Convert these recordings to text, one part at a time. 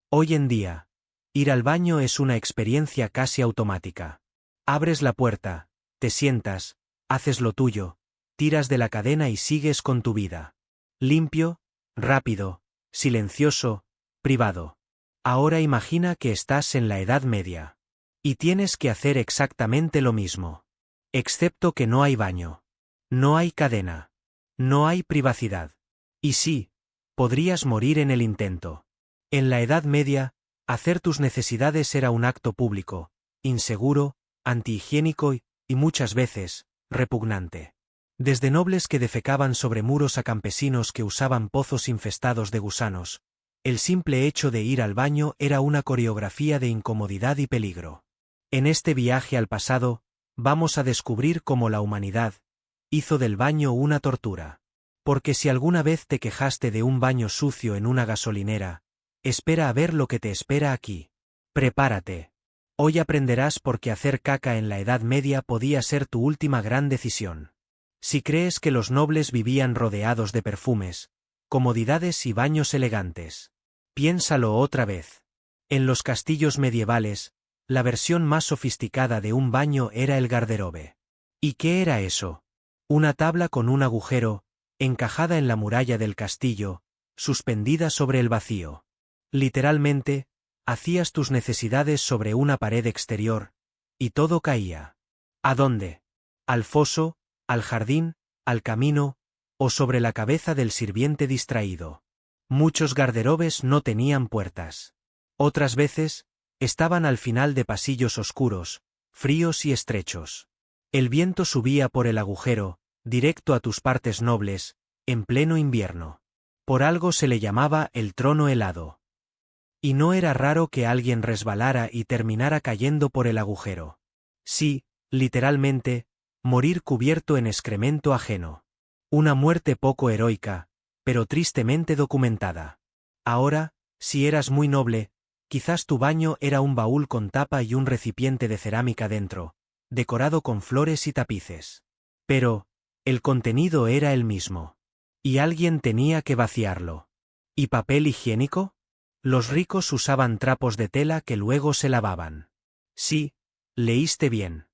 Hoy en día, ir al baño es una experiencia casi automática. Abres la puerta, te sientas, haces lo tuyo, tiras de la cadena y sigues con tu vida. Limpio, rápido, silencioso, privado. Ahora imagina que estás en la Edad Media. Y tienes que hacer exactamente lo mismo. Excepto que no hay baño. No hay cadena. No hay privacidad. Y sí, podrías morir en el intento. En la Edad Media, hacer tus necesidades era un acto público, inseguro, antihigiénico y muchas veces, repugnante. Desde nobles que defecaban sobre muros a campesinos que usaban pozos infestados de gusanos, el simple hecho de ir al baño era una coreografía de incomodidad y peligro. En este viaje al pasado, vamos a descubrir cómo la humanidad hizo del baño una tortura. Porque si alguna vez te quejaste de un baño sucio en una gasolinera, espera a ver lo que te espera aquí. Prepárate. Hoy aprenderás por qué hacer caca en la Edad Media podía ser tu última gran decisión. Si crees que los nobles vivían rodeados de perfumes, comodidades y baños elegantes, piénsalo otra vez. En los castillos medievales, la versión más sofisticada de un baño era el garderobe. ¿Y qué era eso? Una tabla con un agujero, encajada en la muralla del castillo, suspendida sobre el vacío. Literalmente, hacías tus necesidades sobre una pared exterior, y todo caía. ¿A dónde? ¿Al foso, al jardín, al camino, o sobre la cabeza del sirviente distraído? Muchos garderobes no tenían puertas. Otras veces, estaban al final de pasillos oscuros, fríos y estrechos. El viento subía por el agujero, directo a tus partes nobles, en pleno invierno. Por algo se le llamaba el trono helado. Y no era raro que alguien resbalara y terminara cayendo por el agujero. Sí, literalmente, morir cubierto en excremento ajeno. Una muerte poco heroica, pero tristemente documentada. Ahora, si eras muy noble, quizás tu baño era un baúl con tapa y un recipiente de cerámica dentro, decorado con flores y tapices. Pero, el contenido era el mismo. Y alguien tenía que vaciarlo. ¿Y papel higiénico? Los ricos usaban trapos de tela que luego se lavaban. Sí, leíste bien.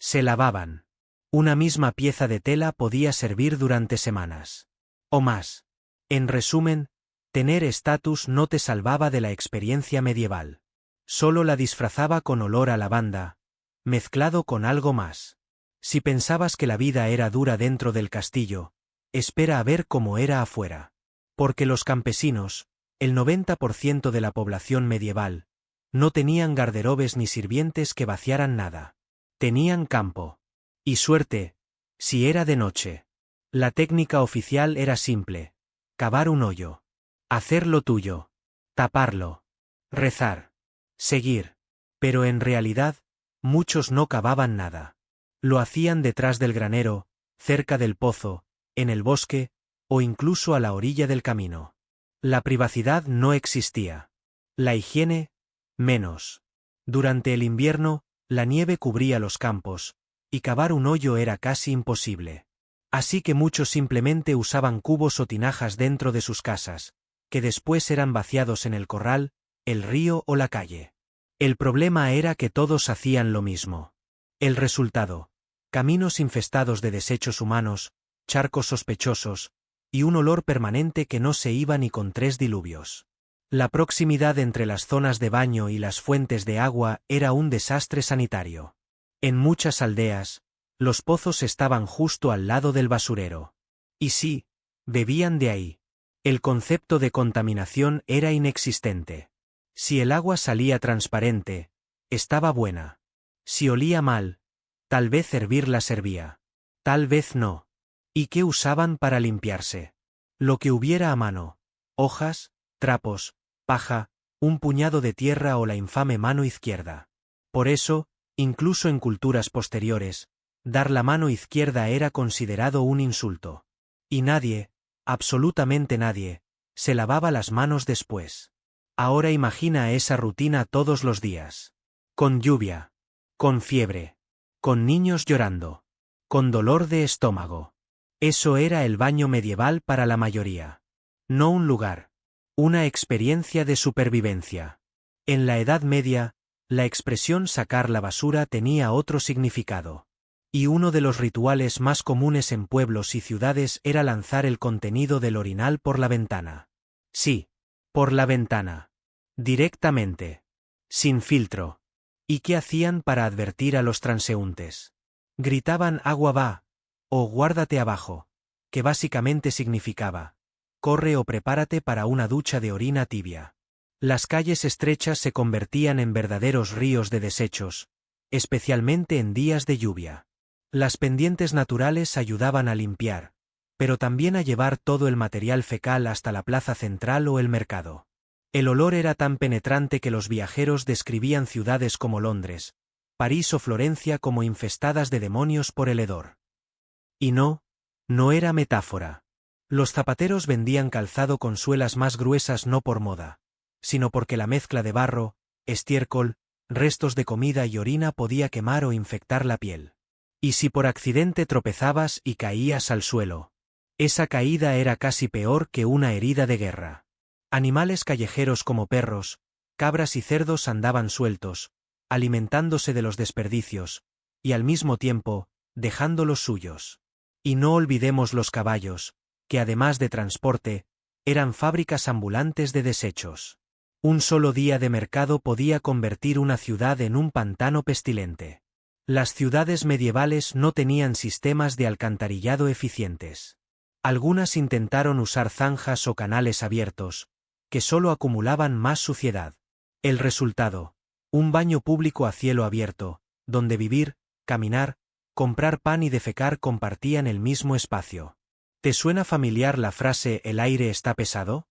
Se lavaban. Una misma pieza de tela podía servir durante semanas. O más. En resumen, tener estatus no te salvaba de la experiencia medieval. Solo la disfrazaba con olor a lavanda, mezclado con algo más. Si pensabas que la vida era dura dentro del castillo, espera a ver cómo era afuera. Porque los campesinos, el 90% de la población medieval, no tenían garderobes ni sirvientes que vaciaran nada. Tenían campo. Y suerte, si era de noche. La técnica oficial era simple: cavar un hoyo. Hacer lo tuyo. Taparlo. Rezar. Seguir. Pero en realidad, muchos no cavaban nada. Lo hacían detrás del granero, cerca del pozo, en el bosque, o incluso a la orilla del camino. La privacidad no existía. La higiene, menos. Durante el invierno, la nieve cubría los campos, y cavar un hoyo era casi imposible. Así que muchos simplemente usaban cubos o tinajas dentro de sus casas, que después eran vaciados en el corral, el río o la calle. El problema era que todos hacían lo mismo. El resultado: caminos infestados de desechos humanos, charcos sospechosos, y un olor permanente que no se iba ni con 3 diluvios. La proximidad entre las zonas de baño y las fuentes de agua era un desastre sanitario. En muchas aldeas, los pozos estaban justo al lado del basurero. Y sí, bebían de ahí. El concepto de contaminación era inexistente. Si el agua salía transparente, estaba buena. Si olía mal, tal vez hervirla servía. Tal vez no. ¿Y qué usaban para limpiarse? Lo que hubiera a mano: hojas, trapos, paja, un puñado de tierra o la infame mano izquierda. Por eso, incluso en culturas posteriores, dar la mano izquierda era considerado un insulto. Y nadie, absolutamente nadie, se lavaba las manos después. Ahora imagina esa rutina todos los días. Con lluvia. Con fiebre. Con niños llorando. Con dolor de estómago. Eso era el baño medieval para la mayoría. No un lugar. Una experiencia de supervivencia. En la Edad Media, la expresión sacar la basura tenía otro significado. Y uno de los rituales más comunes en pueblos y ciudades era lanzar el contenido del orinal por la ventana. Sí, por la ventana. Directamente. Sin filtro. ¿Y qué hacían para advertir a los transeúntes? Gritaban agua va, o guárdate abajo, que básicamente significaba, corre o prepárate para una ducha de orina tibia. Las calles estrechas se convertían en verdaderos ríos de desechos, especialmente en días de lluvia. Las pendientes naturales ayudaban a limpiar, pero también a llevar todo el material fecal hasta la plaza central o el mercado. El olor era tan penetrante que los viajeros describían ciudades como Londres, París o Florencia como infestadas de demonios por el hedor. Y no era metáfora. Los zapateros vendían calzado con suelas más gruesas no por moda, sino porque la mezcla de barro, estiércol, restos de comida y orina podía quemar o infectar la piel. Y si por accidente tropezabas y caías al suelo, esa caída era casi peor que una herida de guerra. Animales callejeros como perros, cabras y cerdos andaban sueltos, alimentándose de los desperdicios, y al mismo tiempo, dejando los suyos. Y no olvidemos los caballos, que además de transporte, eran fábricas ambulantes de desechos. Un solo día de mercado podía convertir una ciudad en un pantano pestilente. Las ciudades medievales no tenían sistemas de alcantarillado eficientes. Algunas intentaron usar zanjas o canales abiertos, que solo acumulaban más suciedad. El resultado: un baño público a cielo abierto, donde vivir, caminar, comprar pan y defecar compartían el mismo espacio. ¿Te suena familiar la frase «el aire está pesado»?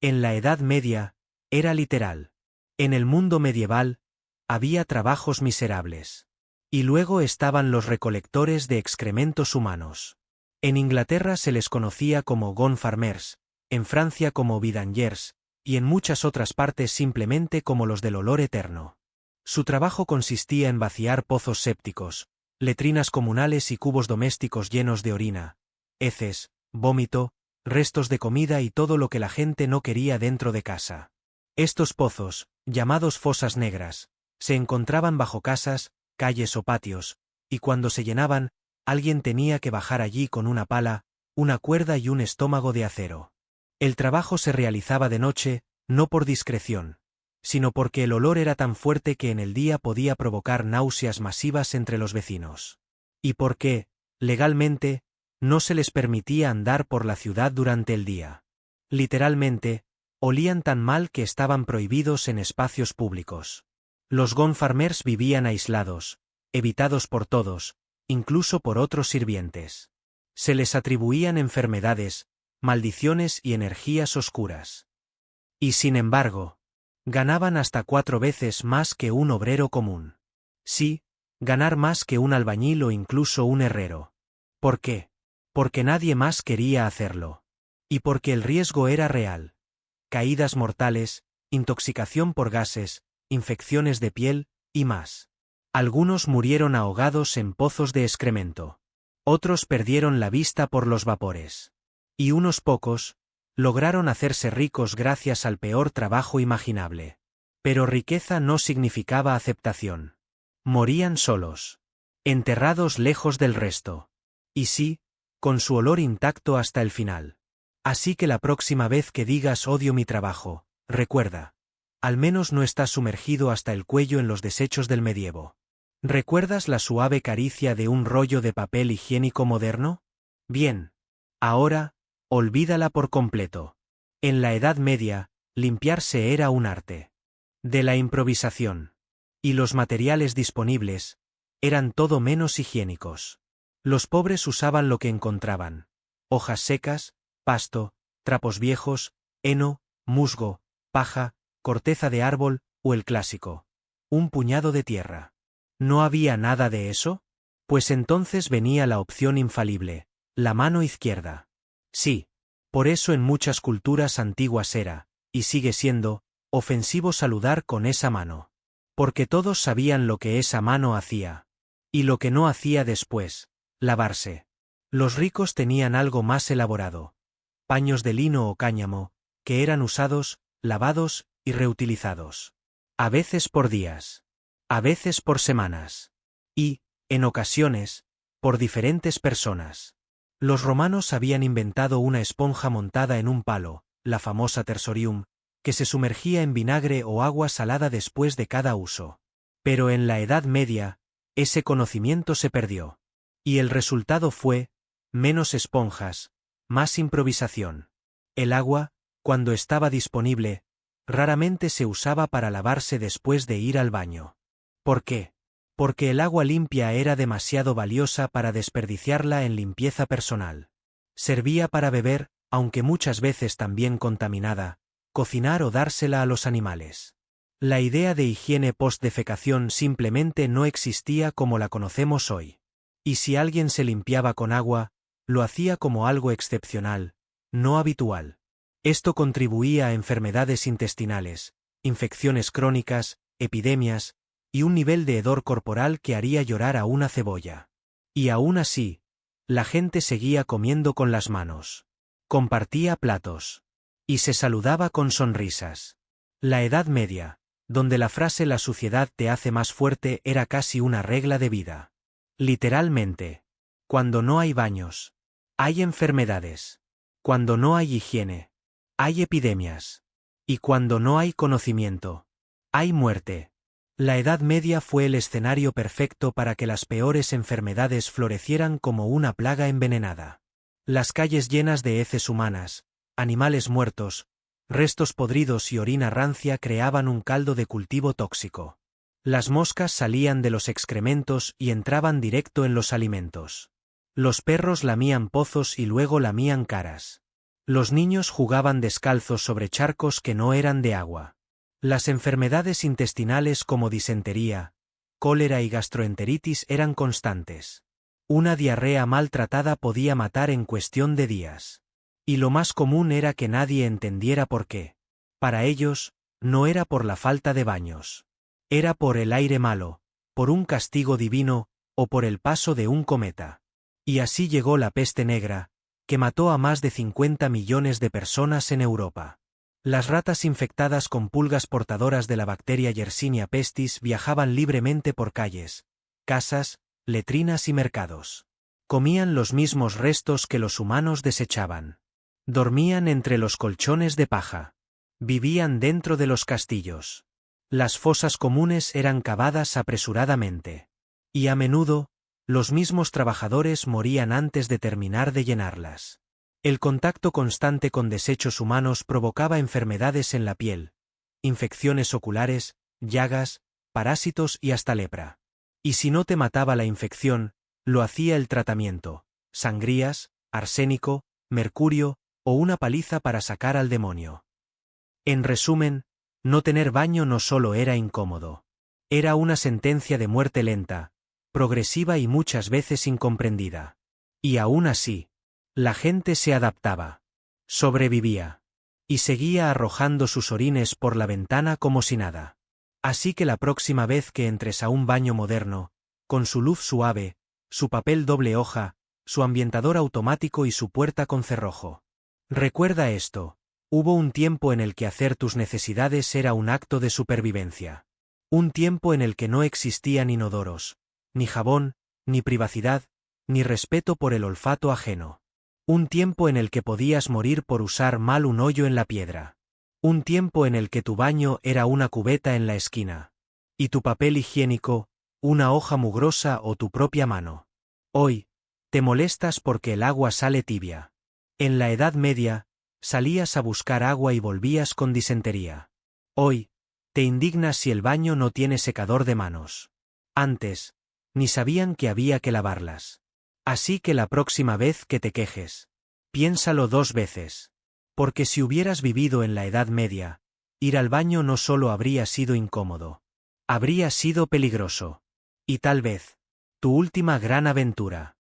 En la Edad Media, era literal. En el mundo medieval, había trabajos miserables. Y luego estaban los recolectores de excrementos humanos. En Inglaterra se les conocía como gone farmers, en Francia como vidangers, y en muchas otras partes simplemente como los del olor eterno. Su trabajo consistía en vaciar pozos sépticos, letrinas comunales y cubos domésticos llenos de orina, heces, vómito, restos de comida y todo lo que la gente no quería dentro de casa. Estos pozos, llamados fosas negras, se encontraban bajo casas, calles o patios, y cuando se llenaban, alguien tenía que bajar allí con una pala, una cuerda y un estómago de acero. El trabajo se realizaba de noche, no por discreción, sino porque el olor era tan fuerte que en el día podía provocar náuseas masivas entre los vecinos. Y porque, legalmente, no se les permitía andar por la ciudad durante el día. Literalmente, olían tan mal que estaban prohibidos en espacios públicos. Los gone farmers vivían aislados, evitados por todos, incluso por otros sirvientes. Se les atribuían enfermedades, maldiciones y energías oscuras. Y sin embargo, ganaban hasta 4 veces más que un obrero común. Sí, ganar más que un albañil o incluso un herrero. ¿Por qué? Porque nadie más quería hacerlo. Y porque el riesgo era real. Caídas mortales, intoxicación por gases, infecciones de piel, y más. Algunos murieron ahogados en pozos de excremento. Otros perdieron la vista por los vapores. Y unos pocos lograron hacerse ricos gracias al peor trabajo imaginable. Pero riqueza no significaba aceptación. Morían solos. Enterrados lejos del resto. Y sí, con su olor intacto hasta el final. Así que la próxima vez que digas odio mi trabajo, recuerda. Al menos no estás sumergido hasta el cuello en los desechos del medievo. ¿Recuerdas la suave caricia de un rollo de papel higiénico moderno? Bien. Ahora, olvídala por completo. En la Edad Media, limpiarse era un arte. De la improvisación. Y los materiales disponibles eran todo menos higiénicos. Los pobres usaban lo que encontraban: hojas secas, pasto, trapos viejos, heno, musgo, paja, corteza de árbol, o el clásico: un puñado de tierra. ¿No había nada de eso? Pues entonces venía la opción infalible: la mano izquierda. Sí. Por eso en muchas culturas antiguas era, y sigue siendo, ofensivo saludar con esa mano. Porque todos sabían lo que esa mano hacía. Y lo que no hacía después: lavarse. Los ricos tenían algo más elaborado: paños de lino o cáñamo, que eran usados, lavados y reutilizados. A veces por días. A veces por semanas. Y, en ocasiones, por diferentes personas. Los romanos habían inventado una esponja montada en un palo, la famosa tersorium, que se sumergía en vinagre o agua salada después de cada uso. Pero en la Edad Media, ese conocimiento se perdió. Y el resultado fue, menos esponjas, más improvisación. El agua, cuando estaba disponible, raramente se usaba para lavarse después de ir al baño. ¿Por qué? Porque el agua limpia era demasiado valiosa para desperdiciarla en limpieza personal. Servía para beber, aunque muchas veces también contaminada, cocinar o dársela a los animales. La idea de higiene post-defecación simplemente no existía como la conocemos hoy. Y si alguien se limpiaba con agua, lo hacía como algo excepcional, no habitual. Esto contribuía a enfermedades intestinales, infecciones crónicas, epidemias, y un nivel de hedor corporal que haría llorar a una cebolla. Y aún así, la gente seguía comiendo con las manos. Compartía platos. Y se saludaba con sonrisas. La Edad Media, donde la frase "la suciedad te hace más fuerte" era casi una regla de vida. Literalmente. Cuando no hay baños, hay enfermedades. Cuando no hay higiene, hay epidemias. Y cuando no hay conocimiento, hay muerte. La Edad Media fue el escenario perfecto para que las peores enfermedades florecieran como una plaga envenenada. Las calles llenas de heces humanas, animales muertos, restos podridos y orina rancia creaban un caldo de cultivo tóxico. Las moscas salían de los excrementos y entraban directo en los alimentos. Los perros lamían pozos y luego lamían caras. Los niños jugaban descalzos sobre charcos que no eran de agua. Las enfermedades intestinales como disentería, cólera y gastroenteritis eran constantes. Una diarrea maltratada podía matar en cuestión de días. Y lo más común era que nadie entendiera por qué. Para ellos, no era por la falta de baños. Era por el aire malo, por un castigo divino, o por el paso de un cometa. Y así llegó la peste negra, que mató a más de 50 millones de personas en Europa. Las ratas infectadas con pulgas portadoras de la bacteria Yersinia pestis viajaban libremente por calles, casas, letrinas y mercados. Comían los mismos restos que los humanos desechaban. Dormían entre los colchones de paja. Vivían dentro de los castillos. Las fosas comunes eran cavadas apresuradamente. Y a menudo, los mismos trabajadores morían antes de terminar de llenarlas. El contacto constante con desechos humanos provocaba enfermedades en la piel, infecciones oculares, llagas, parásitos y hasta lepra. Y si no te mataba la infección, lo hacía el tratamiento: sangrías, arsénico, mercurio, o una paliza para sacar al demonio. En resumen, no tener baño no solo era incómodo. Era una sentencia de muerte lenta, progresiva y muchas veces incomprendida. Y aún así, la gente se adaptaba. Sobrevivía. Y seguía arrojando sus orines por la ventana como si nada. Así que la próxima vez que entres a un baño moderno, con su luz suave, su papel doble hoja, su ambientador automático y su puerta con cerrojo. Recuerda esto: hubo un tiempo en el que hacer tus necesidades era un acto de supervivencia. Un tiempo en el que no existían inodoros, ni jabón, ni privacidad, ni respeto por el olfato ajeno. Un tiempo en el que podías morir por usar mal un hoyo en la piedra. Un tiempo en el que tu baño era una cubeta en la esquina. Y tu papel higiénico, una hoja mugrosa o tu propia mano. Hoy, te molestas porque el agua sale tibia. En la Edad Media, salías a buscar agua y volvías con disentería. Hoy, te indignas si el baño no tiene secador de manos. Antes, ni sabían que había que lavarlas. Así que la próxima vez que te quejes, piénsalo 2 veces. Porque si hubieras vivido en la Edad Media, ir al baño no solo habría sido incómodo, habría sido peligroso. Y tal vez, tu última gran aventura.